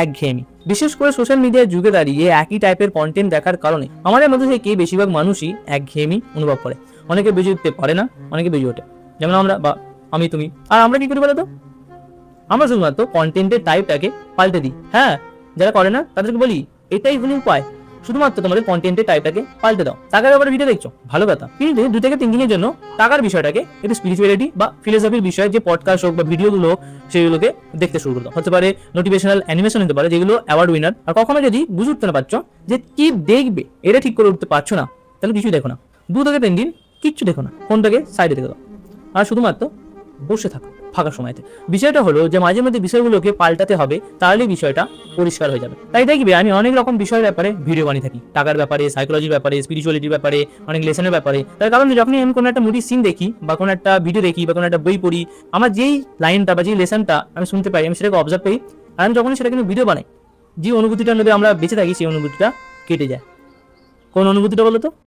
একঘেয়েমি। বিশেষ করে সোশ্যাল মিডিয়ার যুগে দাঁড়িয়ে একই টাইপের কন্টেন্ট দেখার কারণে আমাদের মধ্যে থেকে বেশিরভাগ মানুষই একঘেয়েমি অনুভব করে। অনেকে বেজে উঠতে পারে না, অনেকে বেজে ওঠে, যেমন আমরা বা আমি তুমি। আর আমরা কি করি বলো তো? আমরা শুধুমাত্র কন্টেন্টের টাইপটাকে পাল্টে দিই। হ্যাঁ, যারা করে না তাদেরকে বলি এটাই হলো উপায়, শুধুমাত্র তোমাদের কন্টেন্টের টাইপটাকে পাল্টে দাও। টাকার ব্যাপারে ভিডিও দেখছো, ভালো কথা, কিন্তু 2 থেকে 3 দিনের জন্য টাকার বিষয়টাকে একটু স্পিরিচুয়ালিটি বা ফিলোসফির বিষয়ে যে পডকাস্ট হোক বা ভিডিওগুলো সেগুলোকে দেখতে শুরু করে দাও। হতে পারে নোটিফিকেশনাল অ্যানিমেশন হতে পারে যেগুলো অ্যাওয়ার্ড উইনার। আর কখনো যদি বুঝে উঠতে না পারছো যে কি দেখবে, এটা ঠিক করে উঠতে পারছো না, তাহলে কিছুই দেখো না। 2 থেকে 3 দিন কিচ্ছু দেখো না, ফোনটাকে সাইডে রেখে দাও আর শুধুমাত্র বসে থাকো ফাঁকা সময়তে। বিষয়টা হলো যে মাঝে মধ্যে বিষয়গুলোকে পাল্টাতে হবে, তাহলেই বিষয়টা পরিষ্কার হয়ে যাবে। তাই দেখবে আমি অনেক রকম বিষয়ের ব্যাপারে ভিডিও বানিয়ে থাকি, টাকার ব্যাপারে, সাইকোলজির ব্যাপারে, স্পিরিচুয়ালিটির ব্যাপারে, অনেক লেসনের ব্যাপারে। তার কারণ যখনই আমি কোনো একটা মুভি সিন দেখি বা কোনো একটা ভিডিও দেখি বা কোনো একটা বই পড়ি, আমার যেই লাইনটা বা যেই লেসনটা আমি শুনতে পাই, আমি সেটাকে অবজার্ভ করি। আর আমি যখনই সেটা কিন্তু ভিডিও বানাই, যে অনুভূতিটা নেবে আমরা বেঁচে থাকি, সেই অনুভূতিটা কেটে যায়। কোন অনুভূতিটা বলো তো?